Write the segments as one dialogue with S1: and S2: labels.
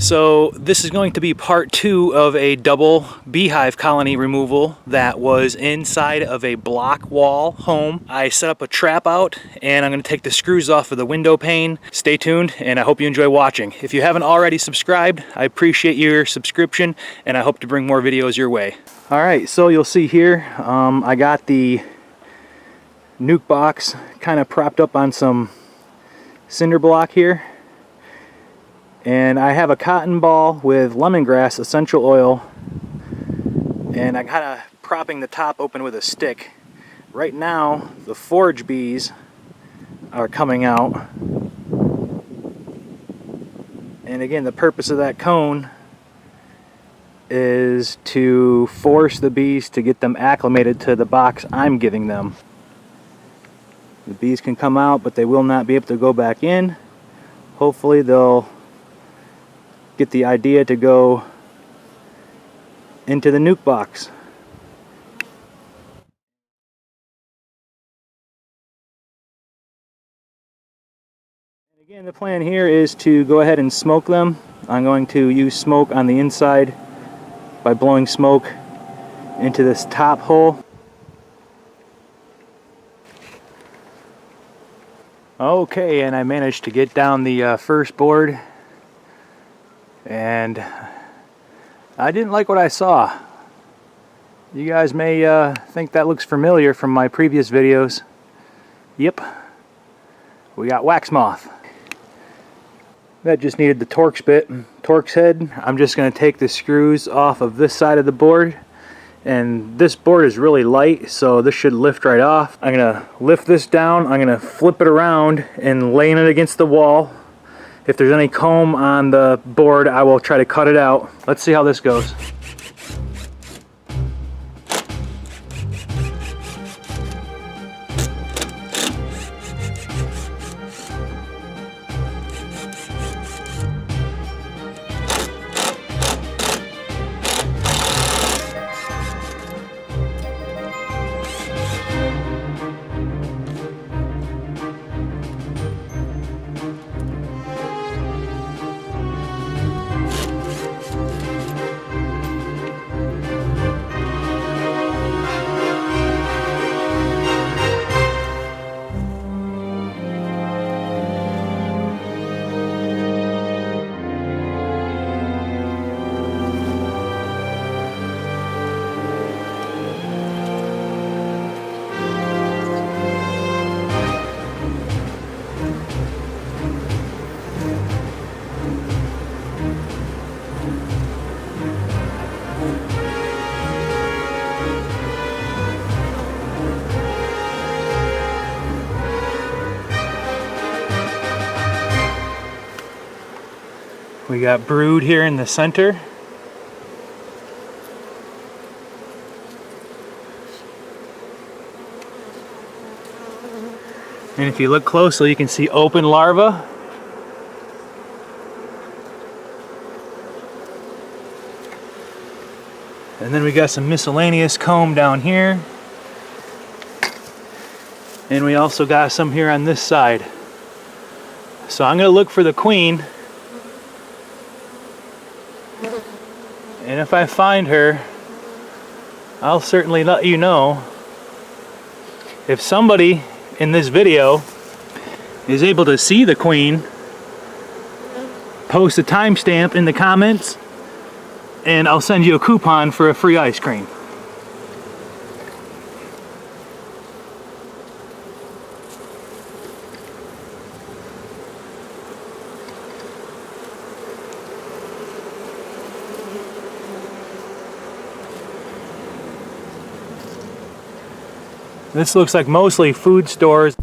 S1: So this is going to be part 2 of a double beehive colony removal that was inside of a block wall home. I set up a trap out and I'm going to take the screws off of the window pane. Stay tuned and I hope you enjoy watching. If you haven't already subscribed, I appreciate your subscription and I hope to bring more videos your way. Alright, so you'll see here I got the nuke box kind of propped up on some cinder block here. And I have a cotton ball with lemongrass essential oil, and I'm kind of propping the top open with a stick. Right now the forage bees are coming out, and again the purpose of that cone is to force the bees to get them acclimated to the box I'm giving them. The bees can come out, but they will not be able to go back in. Hopefully they'll get the idea to go into the nuke box. And again, the plan here is to go ahead and smoke them. I'm going to use smoke on the inside by blowing smoke into this top hole. Okay, and I managed to get down the first board, and I didn't like what I saw. You guys may think that looks familiar from my previous videos. Yep, we got wax moth. That just needed the Torx head. I'm just going to take the screws off of this side of the board, and this board is really light, so this should lift right off. I'm going to lift this down, I'm going to flip it around and lay it against the wall. If there's any comb on the board, I will try to cut it out. Let's see how this goes. We got brood here in the center. And if you look closely, you can see open larvae. And then we got some miscellaneous comb down here. And we also got some here on this side. So I'm going to look for the queen. And if I find her, I'll certainly let you know. If somebody in this video is able to see the queen, post a timestamp in the comments and I'll send you a coupon for a free ice cream. This looks like mostly food stores.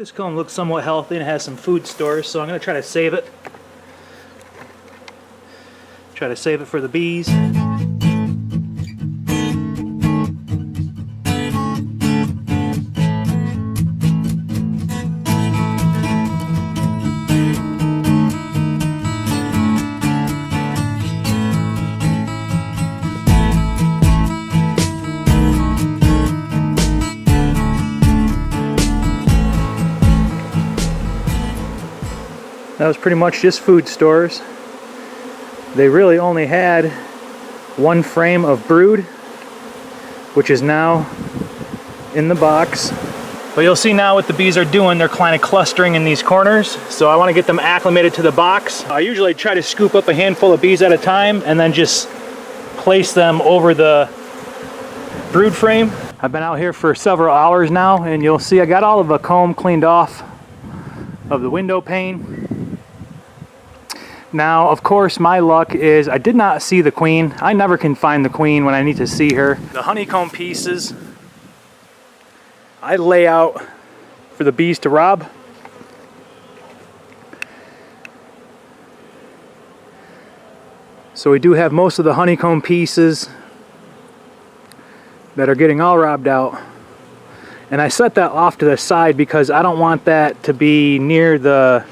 S1: This comb looks somewhat healthy and it has some food stores, so I'm going to try to save it. Try to save it for the bees. That was pretty much just food stores. They really only had one frame of brood, which is now in the box. But you'll see now what the bees are doing. They're kind of clustering in these corners, so I want to get them acclimated to the box. I usually try to scoop up a handful of bees at a time and then just place them over the brood frame. I've been out here for several hours now, and you'll see I got all of the comb cleaned off of the window pane. Now, of course, my luck is I did not see the queen. I never can find the queen when I need to see her. The honeycomb pieces I lay out for the bees to rob. So we do have most of the honeycomb pieces that are getting all robbed out. And I set that off to the side because I don't want that to be near the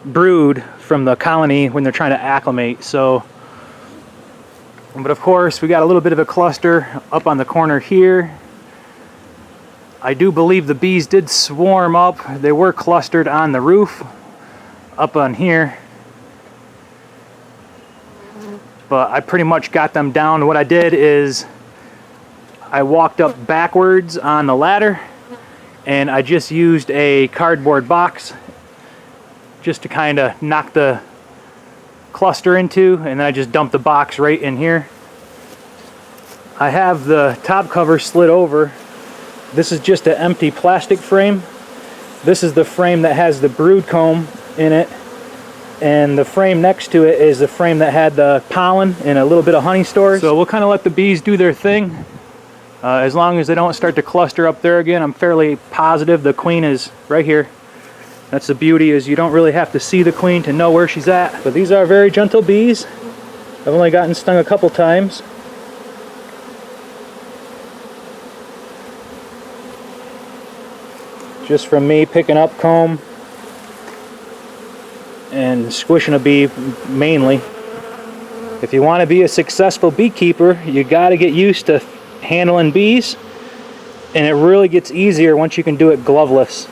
S1: brood from the colony when they're trying to acclimate. So, but of course we got a little bit of a cluster up on the corner here. I do believe the bees did swarm up. They were clustered on the roof up on here, but I pretty much got them down. What I did is I walked up backwards on the ladder and I just used a cardboard box just to kind of knock the cluster into, and then I just dumped the box right in here. I have the top cover slid over. This is just an empty plastic frame. This is the frame that has the brood comb in it, and the frame next to it is the frame that had the pollen and a little bit of honey stores. So we'll kind of let the bees do their thing. As long as they don't start to cluster up there again, I'm fairly positive the queen is right here. That's the beauty, is you don't really have to see the queen to know where she's at. But these are very gentle bees. I've only gotten stung a couple times. Just from me picking up comb and squishing a bee mainly. If you want to be a successful beekeeper, you got to get used to handling bees, and it really gets easier once you can do it gloveless.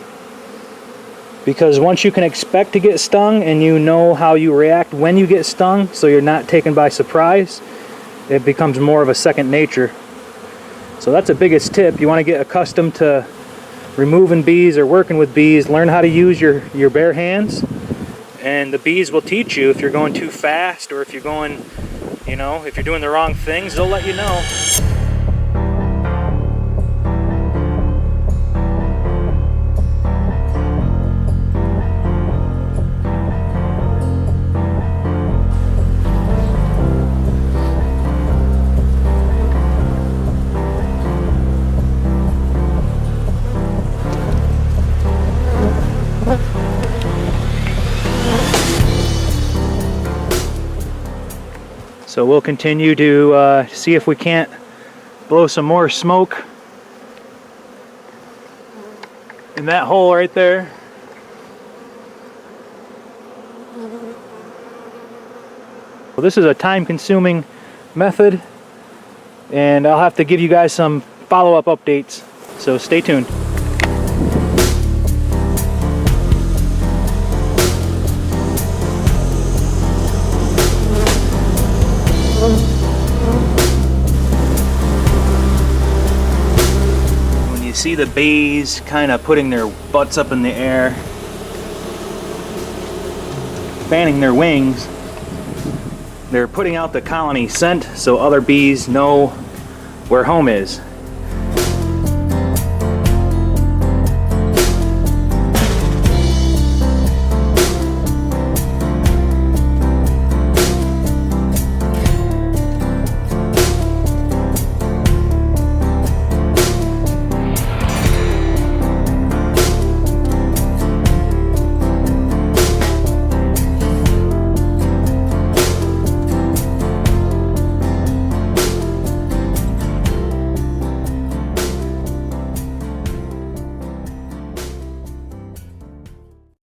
S1: Because once you can expect to get stung and you know how you react when you get stung, so you're not taken by surprise, it becomes more of a second nature. So that's the biggest tip. You want to get accustomed to removing bees or working with bees. Learn how to use your bare hands, and the bees will teach you if you're going too fast, or if you're going, you know, if you're doing the wrong things, they'll let you know. So we'll continue to see if we can't blow some more smoke in that hole right there. Well, this is a time-consuming method, and I'll have to give you guys some follow-up updates, so stay tuned. When you see the bees kind of putting their butts up in the air, fanning their wings, they're putting out the colony scent so other bees know where home is.